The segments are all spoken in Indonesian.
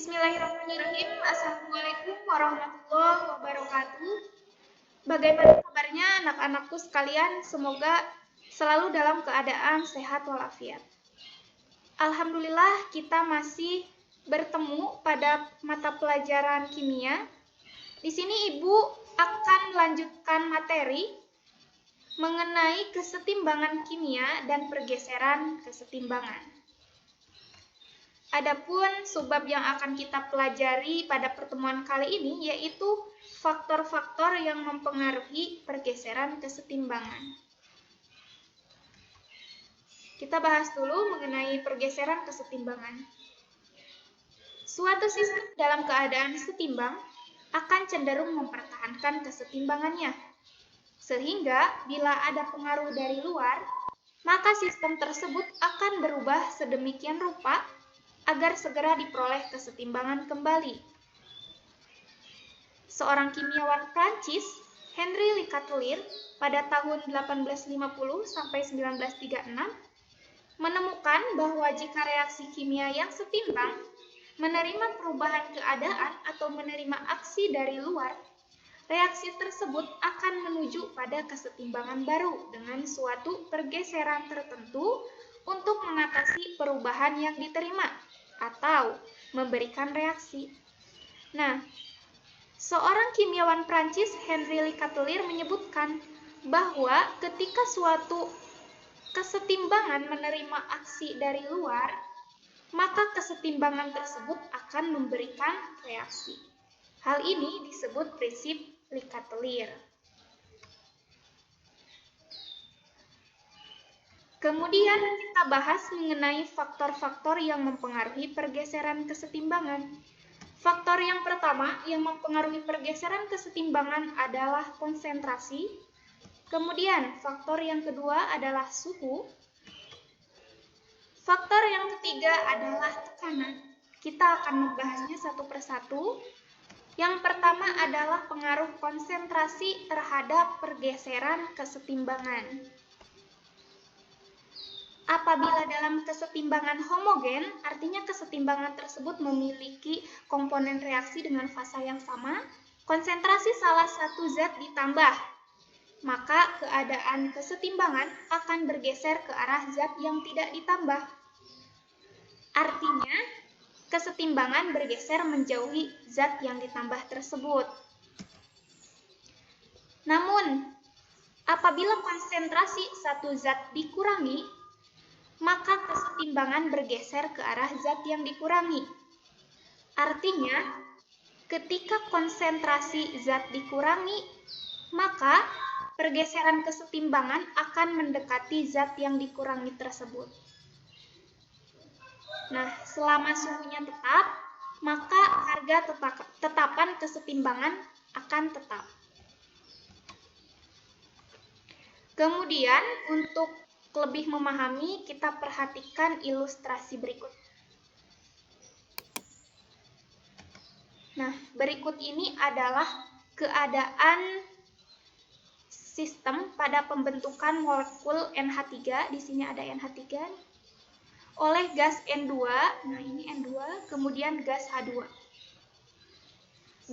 Bismillahirrahmanirrahim. Assalamualaikum warahmatullahi wabarakatuh. Bagaimana kabarnya anak-anakku sekalian? Semoga selalu dalam keadaan sehat walafiat. Alhamdulillah kita masih bertemu pada mata pelajaran kimia. Di sini Ibu akan melanjutkan materi mengenai kesetimbangan kimia dan pergeseran kesetimbangan. Adapun subbab yang akan kita pelajari pada pertemuan kali ini yaitu faktor-faktor yang mempengaruhi pergeseran kesetimbangan. Kita bahas dulu mengenai pergeseran kesetimbangan. Suatu sistem dalam keadaan setimbang akan cenderung mempertahankan kesetimbangannya. Sehingga bila ada pengaruh dari luar, maka sistem tersebut akan berubah sedemikian rupa agar segera diperoleh kesetimbangan kembali. Seorang kimiawan Prancis, Henri Lecouvreur, pada tahun 1850 sampai 1936 menemukan bahwa jika reaksi kimia yang setimbang menerima perubahan keadaan atau menerima aksi dari luar, reaksi tersebut akan menuju pada kesetimbangan baru dengan suatu pergeseran tertentu untuk mengatasi perubahan yang diterima atau memberikan reaksi. Nah, seorang kimiawan Prancis, Henri Lecouvreur, menyebutkan bahwa ketika suatu kesetimbangan menerima aksi dari luar, maka kesetimbangan tersebut akan memberikan reaksi. Hal ini disebut prinsip Lecouvreur. Kemudian kita bahas mengenai faktor-faktor yang mempengaruhi pergeseran kesetimbangan. Faktor yang pertama yang mempengaruhi pergeseran kesetimbangan adalah konsentrasi. Kemudian faktor yang kedua adalah suhu. Faktor yang ketiga adalah tekanan. Kita akan membahasnya satu persatu. Yang pertama adalah pengaruh konsentrasi terhadap pergeseran kesetimbangan. Apabila dalam kesetimbangan homogen, artinya kesetimbangan tersebut memiliki komponen reaksi dengan fasa yang sama, konsentrasi salah satu zat ditambah, maka keadaan kesetimbangan akan bergeser ke arah zat yang tidak ditambah. Artinya, kesetimbangan bergeser menjauhi zat yang ditambah tersebut. Namun, apabila konsentrasi satu zat dikurangi, maka kesetimbangan bergeser ke arah zat yang dikurangi. Artinya, ketika konsentrasi zat dikurangi, maka pergeseran kesetimbangan akan mendekati zat yang dikurangi tersebut. Nah, selama suhunya tetap, maka harga tetapan kesetimbangan akan tetap. Kemudian, untuk lebih memahami, kita perhatikan ilustrasi berikut. Nah, berikut ini adalah keadaan sistem pada pembentukan molekul NH3, di sini ada NH3, oleh gas N2, nah ini N2, kemudian gas H2.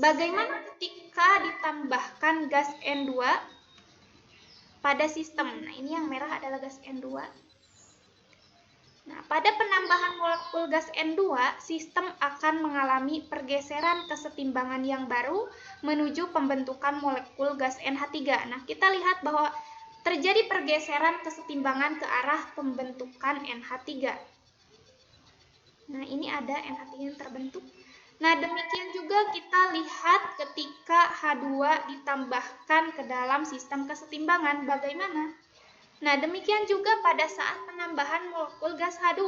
Bagaimana ketika ditambahkan gas N2 pada sistem? Nah, ini yang merah adalah gas N2. Nah, pada penambahan molekul gas N2, sistem akan mengalami pergeseran kesetimbangan yang baru menuju pembentukan molekul gas NH3. Nah, kita lihat bahwa terjadi pergeseran kesetimbangan ke arah pembentukan NH3. Nah, ini ada NH3 yang terbentuk. Nah, demikian juga kita lihat ketika H2 ditambahkan ke dalam sistem kesetimbangan, bagaimana? Nah, demikian juga pada saat penambahan molekul gas H2,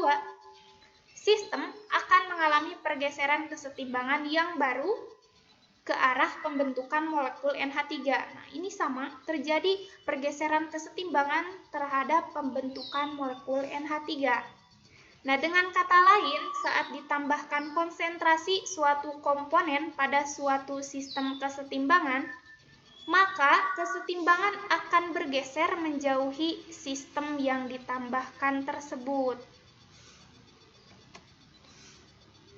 sistem akan mengalami pergeseran kesetimbangan yang baru ke arah pembentukan molekul NH3. Nah, ini sama, terjadi pergeseran kesetimbangan terhadap pembentukan molekul NH3. Nah, dengan kata lain, saat ditambahkan konsentrasi suatu komponen pada suatu sistem kesetimbangan, maka kesetimbangan akan bergeser menjauhi sistem yang ditambahkan tersebut.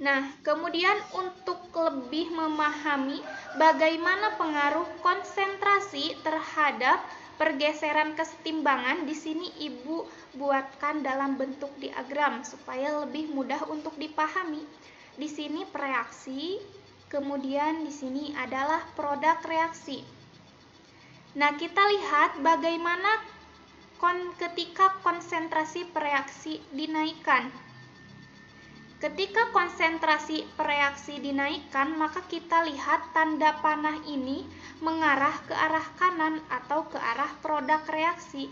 Nah, kemudian untuk lebih memahami bagaimana pengaruh konsentrasi terhadap pergeseran kesetimbangan, di sini Ibu buatkan dalam bentuk diagram supaya lebih mudah untuk dipahami. Di sini reaksi, kemudian di sini adalah produk reaksi. Nah, kita lihat bagaimana ketika konsentrasi reaksi dinaikkan. Ketika konsentrasi reaksi dinaikkan, maka kita lihat tanda panah ini mengarah ke arah kanan atau ke arah produk reaksi.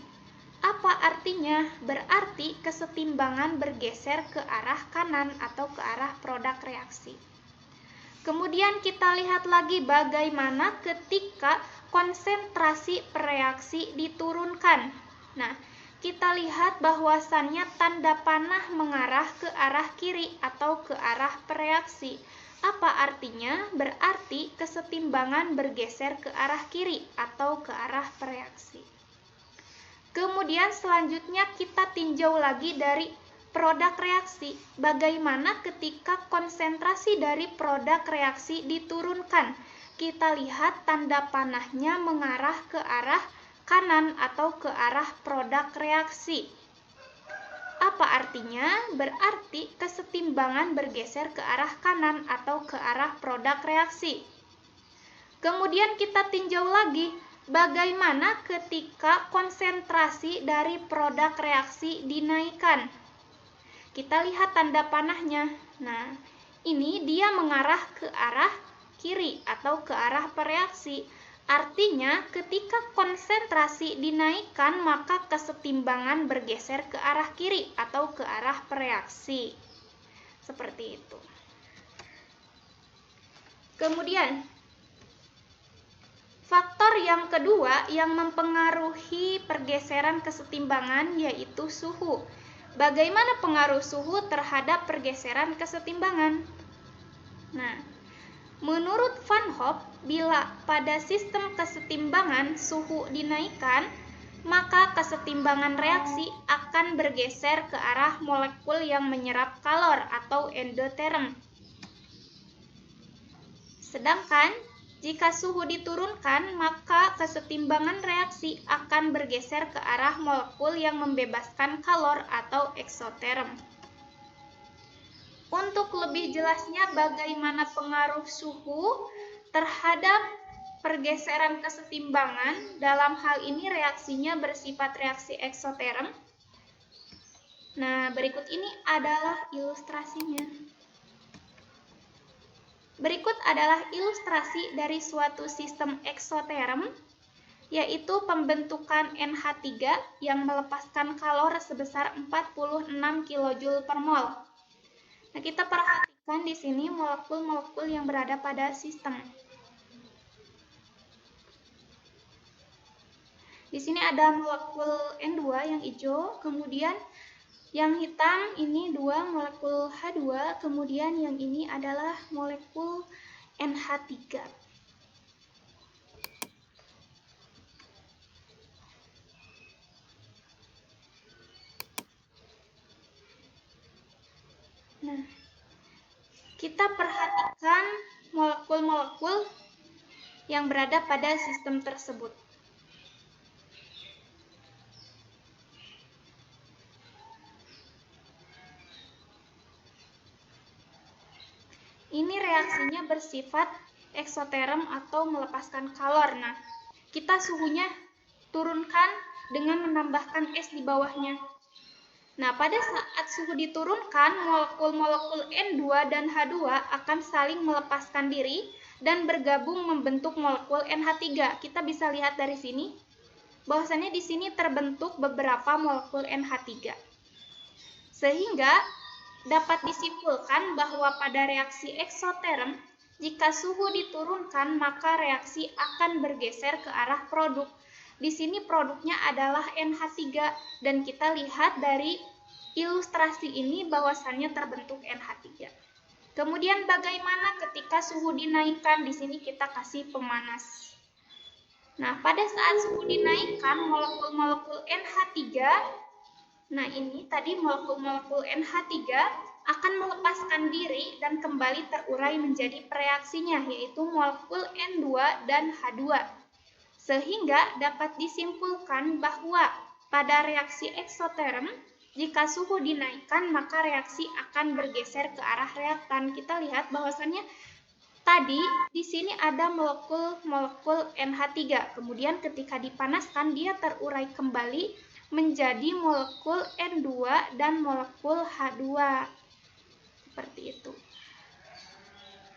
Apa artinya? Berarti kesetimbangan bergeser ke arah kanan atau ke arah produk reaksi. Kemudian kita lihat lagi bagaimana ketika konsentrasi reaksi diturunkan. Nah, kita lihat bahwasannya tanda panah mengarah ke arah kiri atau ke arah reaksi. Apa artinya? Berarti kesetimbangan bergeser ke arah kiri atau ke arah reaksi. Kemudian selanjutnya kita tinjau lagi dari produk reaksi. Bagaimana ketika konsentrasi dari produk reaksi diturunkan? Kita lihat tanda panahnya mengarah ke arah kanan atau ke arah produk reaksi. Apa artinya? Berarti kesetimbangan bergeser ke arah kanan atau ke arah produk reaksi. Kemudian kita tinjau lagi bagaimana ketika konsentrasi dari produk reaksi dinaikkan. Kita lihat tanda panahnya. Nah, ini dia mengarah ke arah kiri atau ke arah reaksi. Artinya, ketika konsentrasi dinaikkan, maka kesetimbangan bergeser ke arah kiri atau ke arah reaksi. Seperti itu. Kemudian, faktor yang kedua yang mempengaruhi pergeseran kesetimbangan yaitu suhu. Bagaimana pengaruh suhu terhadap pergeseran kesetimbangan? Nah, menurut Van Hoff, bila pada sistem kesetimbangan suhu dinaikkan, maka kesetimbangan reaksi akan bergeser ke arah molekul yang menyerap kalor atau endoterm. Sedangkan jika suhu diturunkan, maka kesetimbangan reaksi akan bergeser ke arah molekul yang membebaskan kalor atau eksoterm. Untuk lebih jelasnya bagaimana pengaruh suhu terhadap pergeseran kesetimbangan, dalam hal ini reaksinya bersifat reaksi eksoterm. Nah, berikut ini adalah ilustrasinya. Berikut adalah ilustrasi dari suatu sistem eksoterm, yaitu pembentukan NH3 yang melepaskan kalor sebesar 46 kJ per mol. Nah, kita perhatikan di sini molekul-molekul yang berada pada sistem. Di sini ada molekul N2 yang hijau, kemudian yang hitam ini 2 molekul H2, kemudian yang ini adalah molekul NH3. Nah, kita perhatikan molekul-molekul yang berada pada sistem tersebut. Ini reaksinya bersifat eksoterm atau melepaskan kalor. Nah, kita suhunya turunkan dengan menambahkan es di bawahnya. Nah, pada saat suhu diturunkan, molekul-molekul N2 dan H2 akan saling melepaskan diri dan bergabung membentuk molekul NH3. Kita bisa lihat dari sini, bahwasannya di sini terbentuk beberapa molekul NH3. Sehingga dapat disimpulkan bahwa pada reaksi eksoterm, jika suhu diturunkan, maka reaksi akan bergeser ke arah produk. Di sini produknya adalah NH3 dan kita lihat dari ilustrasi ini bahwasannya terbentuk NH3. Kemudian bagaimana ketika suhu dinaikkan? Di sini kita kasih pemanas. Nah, pada saat suhu dinaikkan, molekul-molekul NH3, nah ini tadi molekul-molekul NH3 akan melepaskan diri dan kembali terurai menjadi preaksinya, yaitu molekul N2 dan H2. Sehingga dapat disimpulkan bahwa pada reaksi eksoterm, jika suhu dinaikkan maka reaksi akan bergeser ke arah reaktan. Kita lihat bahwasannya tadi di sini ada molekul NH3. Kemudian ketika dipanaskan dia terurai kembali menjadi molekul N2 dan molekul H2. Seperti itu.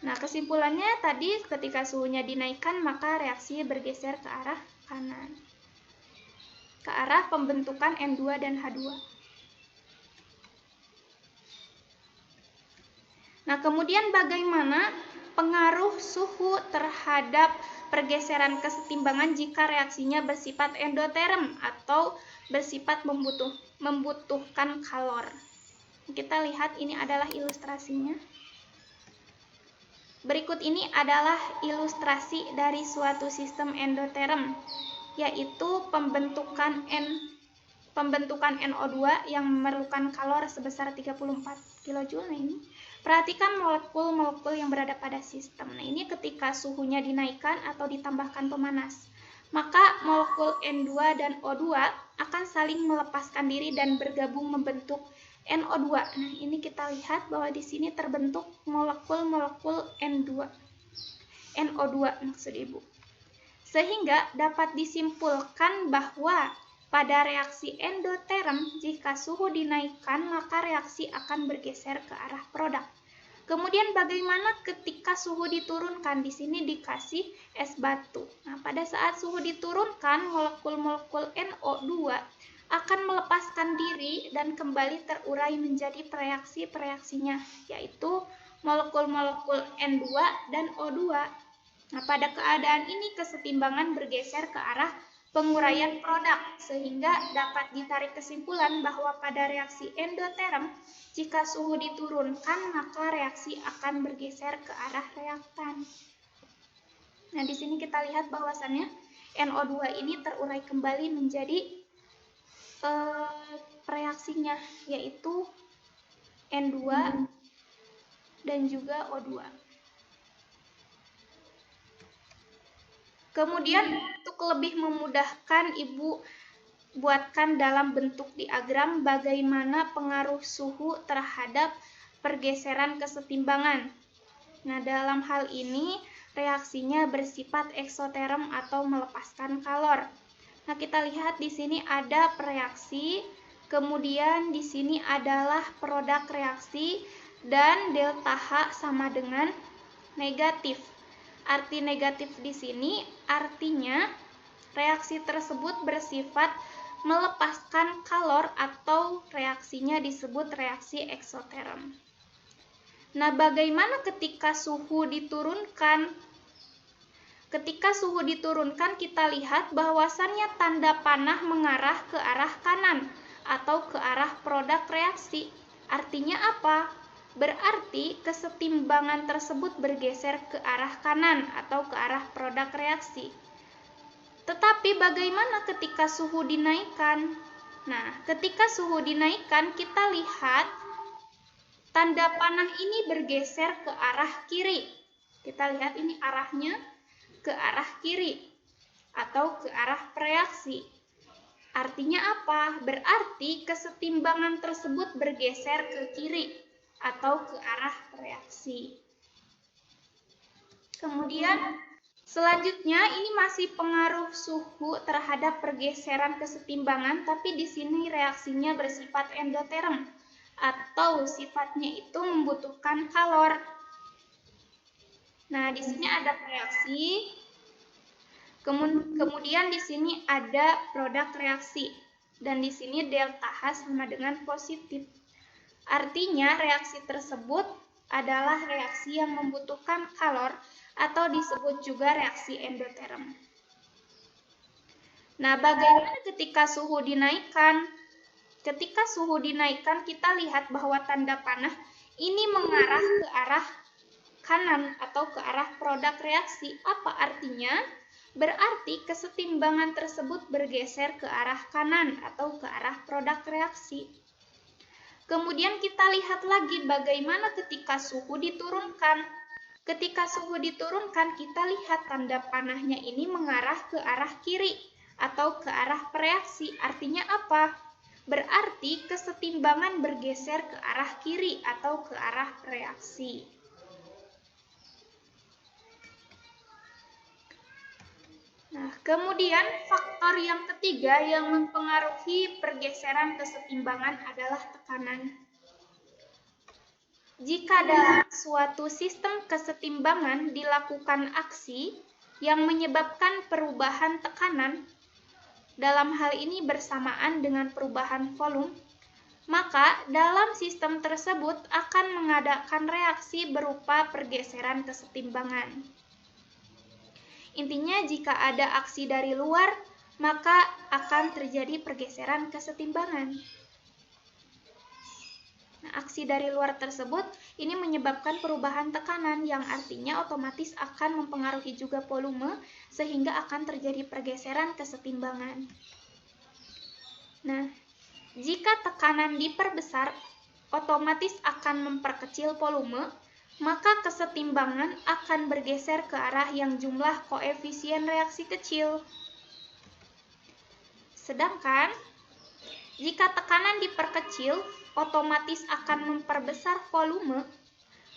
Nah, kesimpulannya tadi ketika suhunya dinaikkan maka reaksi bergeser ke arah kanan. Ke arah pembentukan N2 dan H2. Nah, kemudian bagaimana pengaruh suhu terhadap pergeseran kesetimbangan jika reaksinya bersifat endoterm atau bersifat membutuhkan kalor. Kita lihat ini adalah ilustrasinya. Berikut ini adalah ilustrasi dari suatu sistem endoterm, yaitu pembentukan NO2 yang memerlukan kalor sebesar 34 kJ. Nah, ini perhatikan molekul-molekul yang berada pada sistem. Nah, ini ketika suhunya dinaikkan atau ditambahkan pemanas, maka molekul N2 dan O2 akan saling melepaskan diri dan bergabung membentuk NO2. Nah, ini kita lihat bahwa di sini terbentuk molekul-molekul NO2 maksud Ibu. Sehingga dapat disimpulkan bahwa pada reaksi endoterm, jika suhu dinaikkan, maka reaksi akan bergeser ke arah produk. Kemudian bagaimana ketika suhu diturunkan? Di sini dikasih es batu. Nah, pada saat suhu diturunkan, molekul-molekul NO2 akan melepaskan diri dan kembali terurai menjadi preaksi-preaksinya, yaitu molekul-molekul N2 dan O2. Nah, pada keadaan ini kesetimbangan bergeser ke arah penguraian produk, sehingga dapat ditarik kesimpulan bahwa pada reaksi endoterm, jika suhu diturunkan, maka reaksi akan bergeser ke arah reaktan. Nah, di sini kita lihat bahwasannya NO2 ini terurai kembali menjadi reaksinya, yaitu N2 dan juga O2. Kemudian untuk lebih memudahkan, Ibu buatkan dalam bentuk diagram bagaimana pengaruh suhu terhadap pergeseran kesetimbangan. Nah, dalam hal ini reaksinya bersifat eksoterm atau melepaskan kalor. Nah, kita lihat di sini ada preaksi, kemudian di sini adalah produk reaksi, dan delta H sama dengan negatif. Arti negatif di sini artinya reaksi tersebut bersifat melepaskan kalor atau reaksinya disebut reaksi eksoterm. Nah, bagaimana ketika suhu diturunkan? Ketika suhu diturunkan, kita lihat bahwasannya tanda panah mengarah ke arah kanan atau ke arah produk reaksi. Artinya apa? Berarti kesetimbangan tersebut bergeser ke arah kanan atau ke arah produk reaksi. Tetapi bagaimana ketika suhu dinaikkan? Nah, ketika suhu dinaikkan, kita lihat tanda panah ini bergeser ke arah kiri. Kita lihat ini arahnya ke arah kiri atau ke arah preaksi. Artinya apa? Berarti kesetimbangan tersebut bergeser ke kiri atau ke arah reaksi. Kemudian selanjutnya ini masih pengaruh suhu terhadap pergeseran kesetimbangan, tapi di sini reaksinya bersifat endoterm atau sifatnya itu membutuhkan kalor. Nah, di sini ada reaksi. Kemudian di sini ada produk reaksi. Dan di sini delta H sama dengan positif. Artinya reaksi tersebut adalah reaksi yang membutuhkan kalor atau disebut juga reaksi endoterm. Nah, bagaimana ketika suhu dinaikkan? Ketika suhu dinaikkan, kita lihat bahwa tanda panah ini mengarah ke arah kanan atau ke arah produk reaksi. Apa artinya? Berarti kesetimbangan tersebut bergeser ke arah kanan atau ke arah produk reaksi. Kemudian kita lihat lagi bagaimana ketika suhu diturunkan. Ketika suhu diturunkan, kita lihat tanda panahnya ini mengarah ke arah kiri atau ke arah reaksi. Artinya apa? Berarti kesetimbangan bergeser ke arah kiri atau ke arah reaksi. Nah, kemudian faktor yang ketiga yang mempengaruhi pergeseran kesetimbangan adalah tekanan. Jika dalam suatu sistem kesetimbangan dilakukan aksi yang menyebabkan perubahan tekanan, dalam hal ini bersamaan dengan perubahan volume, maka dalam sistem tersebut akan mengadakan reaksi berupa pergeseran kesetimbangan. Intinya, jika ada aksi dari luar, maka akan terjadi pergeseran kesetimbangan. Nah, aksi dari luar tersebut ini menyebabkan perubahan tekanan yang artinya otomatis akan mempengaruhi juga volume sehingga akan terjadi pergeseran kesetimbangan. Nah, jika tekanan diperbesar, otomatis akan memperkecil volume, maka kesetimbangan akan bergeser ke arah yang jumlah koefisien reaksi kecil. Sedangkan, jika tekanan diperkecil, otomatis akan memperbesar volume,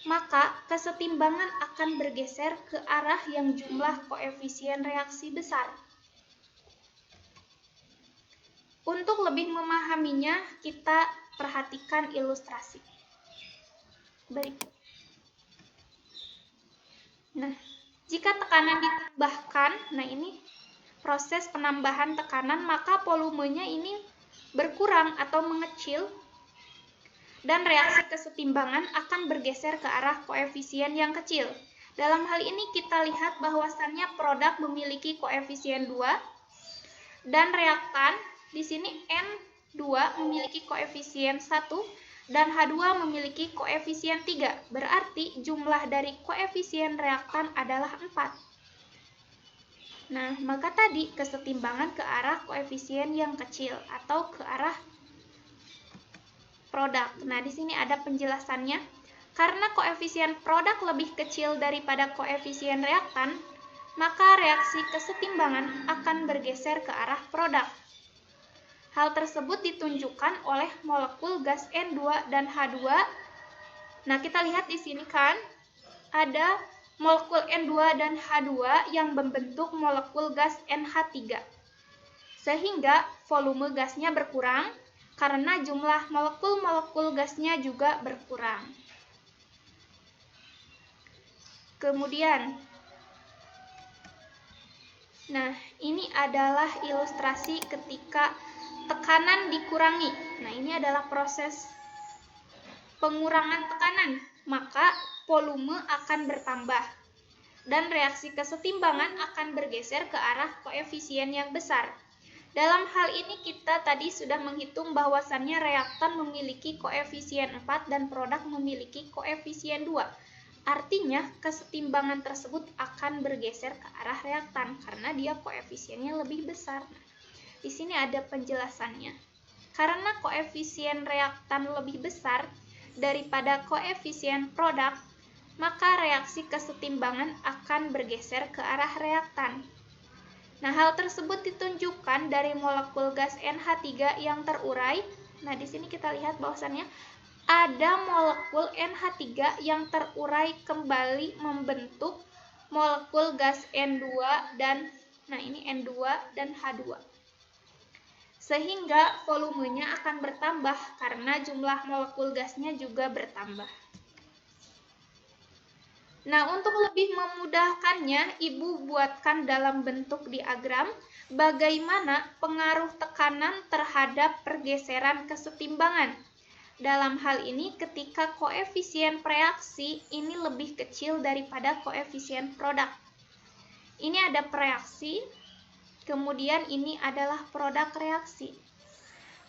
maka kesetimbangan akan bergeser ke arah yang jumlah koefisien reaksi besar. Untuk lebih memahaminya, kita perhatikan ilustrasi berikut. Nah, jika tekanan ditambahkan, nah ini proses penambahan tekanan, maka volumenya ini berkurang atau mengecil dan reaksi kesetimbangan akan bergeser ke arah koefisien yang kecil. Dalam hal ini kita lihat bahwasannya produk memiliki koefisien 2 dan reaktan di sini N2 memiliki koefisien 1 dan H2 memiliki koefisien 3. Berarti jumlah dari koefisien reaktan adalah 4. Nah, maka tadi kesetimbangan ke arah koefisien yang kecil atau ke arah produk. Nah, di sini ada penjelasannya. Karena koefisien produk lebih kecil daripada koefisien reaktan, maka reaksi kesetimbangan akan bergeser ke arah produk. Hal tersebut ditunjukkan oleh molekul gas N2 dan H2. Nah, kita lihat di sini kan, ada molekul N2 dan H2 yang membentuk molekul gas NH3. Sehingga volume gasnya berkurang karena jumlah molekul-molekul gasnya juga berkurang. Kemudian, nah, ini adalah ilustrasi ketika tekanan dikurangi. Nah, ini adalah proses pengurangan tekanan, maka volume akan bertambah dan reaksi kesetimbangan akan bergeser ke arah koefisien yang besar. Dalam hal ini kita tadi sudah menghitung bahwasannya reaktan memiliki koefisien 4 dan produk memiliki koefisien 2. Artinya kesetimbangan tersebut akan bergeser ke arah reaktan karena dia koefisiennya lebih besar. Di sini ada penjelasannya. Karena koefisien reaktan lebih besar daripada koefisien produk, maka reaksi kesetimbangan akan bergeser ke arah reaktan. Nah, hal tersebut ditunjukkan dari molekul gas NH3 yang terurai. Nah, di sini kita lihat bahwasannya ada molekul NH3 yang terurai kembali membentuk molekul gas N2 dan ini N2 dan H2. Sehingga volumenya akan bertambah karena jumlah molekul gasnya juga bertambah. Nah, untuk lebih memudahkannya, Ibu buatkan dalam bentuk diagram bagaimana pengaruh tekanan terhadap pergeseran kesetimbangan. Dalam hal ini, ketika koefisien reaksi ini lebih kecil daripada koefisien produk. Ini ada reaksi, kemudian ini adalah produk reaksi.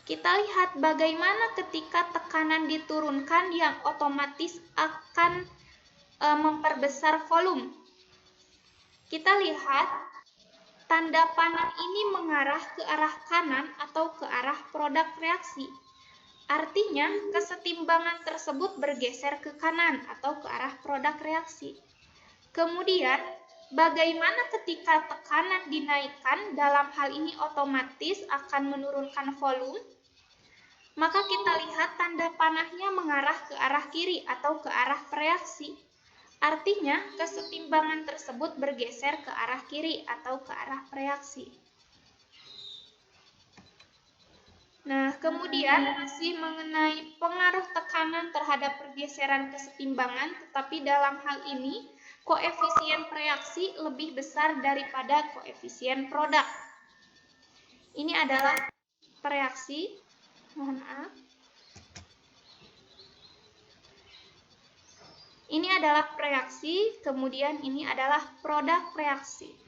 Kita lihat bagaimana ketika tekanan diturunkan yang otomatis akan memperbesar volume. Kita lihat tanda panah ini mengarah ke arah kanan atau ke arah produk reaksi. Artinya, kesetimbangan tersebut bergeser ke kanan atau ke arah produk reaksi. Kemudian, bagaimana ketika tekanan dinaikkan, dalam hal ini otomatis akan menurunkan volume? Maka kita lihat tanda panahnya mengarah ke arah kiri atau ke arah reaksi. Artinya, kesetimbangan tersebut bergeser ke arah kiri atau ke arah reaksi. Nah, kemudian masih mengenai pengaruh tekanan terhadap pergeseran kesetimbangan, tetapi dalam hal ini koefisien reaksi lebih besar daripada koefisien produk. Ini adalah reaksi, mohon maaf. Ini adalah reaksi, kemudian ini adalah produk reaksi.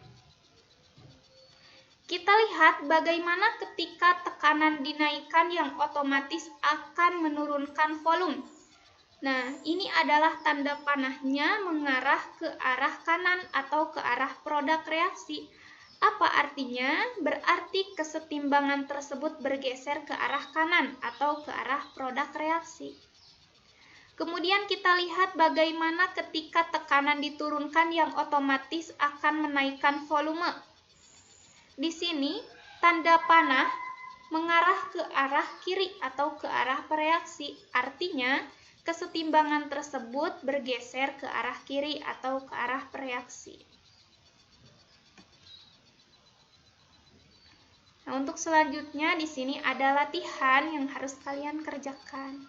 Kita lihat bagaimana ketika tekanan dinaikkan yang otomatis akan menurunkan volume. Nah, ini adalah tanda panahnya mengarah ke arah kanan atau ke arah produk reaksi. Apa artinya? Berarti kesetimbangan tersebut bergeser ke arah kanan atau ke arah produk reaksi. Kemudian kita lihat bagaimana ketika tekanan diturunkan yang otomatis akan menaikkan volume. Di sini, tanda panah mengarah ke arah kiri atau ke arah reaksi. Artinya, kesetimbangan tersebut bergeser ke arah kiri atau ke arah reaksi. Nah, untuk selanjutnya di sini ada latihan yang harus kalian kerjakan.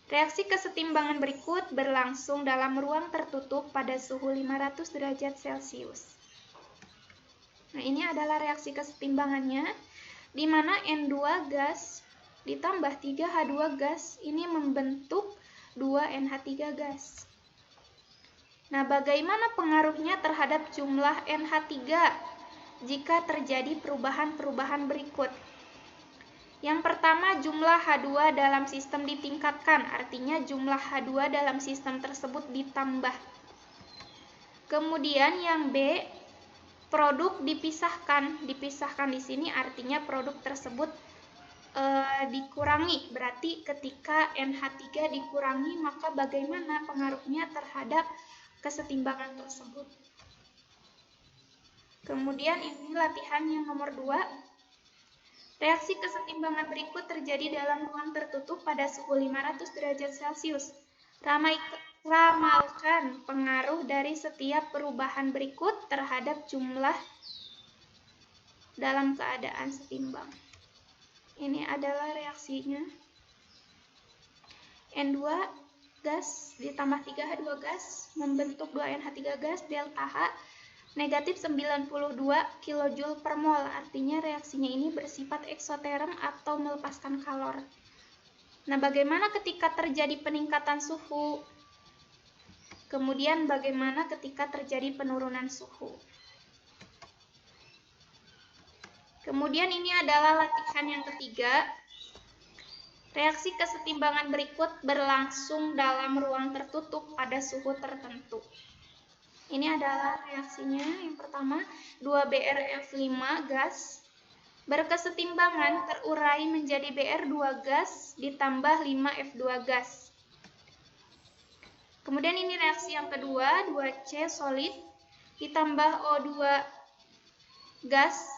Reaksi kesetimbangan berikut berlangsung dalam ruang tertutup pada suhu 500 derajat Celcius. Nah, ini adalah reaksi kesetimbangannya, di mana N2 gas ditambah 3H2 gas ini membentuk 2NH3 gas. Nah, bagaimana pengaruhnya terhadap jumlah NH3 jika terjadi perubahan-perubahan berikut? Yang pertama, jumlah H2 dalam sistem ditingkatkan, artinya jumlah H2 dalam sistem tersebut ditambah. Kemudian yang B, produk dipisahkan di sini artinya produk tersebut dikurangi. Berarti ketika NH3 dikurangi, maka bagaimana pengaruhnya terhadap kesetimbangan tersebut. Kemudian ini latihan yang nomor 2. Reaksi kesetimbangan berikut terjadi dalam ruang tertutup pada suhu 500 derajat Celcius. Ramalkan pengaruh dari setiap perubahan berikut terhadap jumlah dalam keadaan setimbang. Ini adalah reaksinya. N2 gas ditambah 3H2 gas membentuk 2NH3 gas, delta H negatif 92 kJ per mol. Artinya reaksinya ini bersifat eksoterm atau melepaskan kalor. Nah, bagaimana ketika terjadi peningkatan suhu? Kemudian bagaimana ketika terjadi penurunan suhu? Kemudian ini adalah latihan yang ketiga. Reaksi kesetimbangan berikut berlangsung dalam ruang tertutup pada suhu tertentu. Ini adalah reaksinya. Yang pertama, 2BrF5 gas berkesetimbangan terurai menjadi Br2 gas ditambah 5F2 gas. Kemudian ini reaksi yang kedua, 2C solid ditambah O2 gas.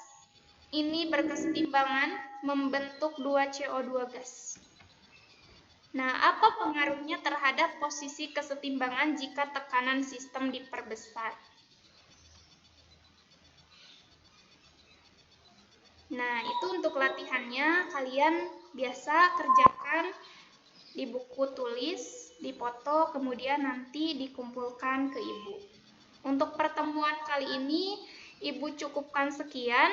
Ini berkesetimbangan membentuk 2CO2 gas. Nah, apa pengaruhnya terhadap posisi kesetimbangan jika tekanan sistem diperbesar? Nah, itu untuk latihannya kalian biasa kerjakan di buku tulis, dipoto, kemudian nanti dikumpulkan ke Ibu. Untuk pertemuan kali ini, Ibu cukupkan sekian.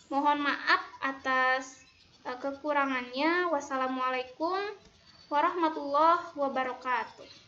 Mohon maaf atas kekurangannya. Wassalamualaikum warahmatullahi wabarakatuh.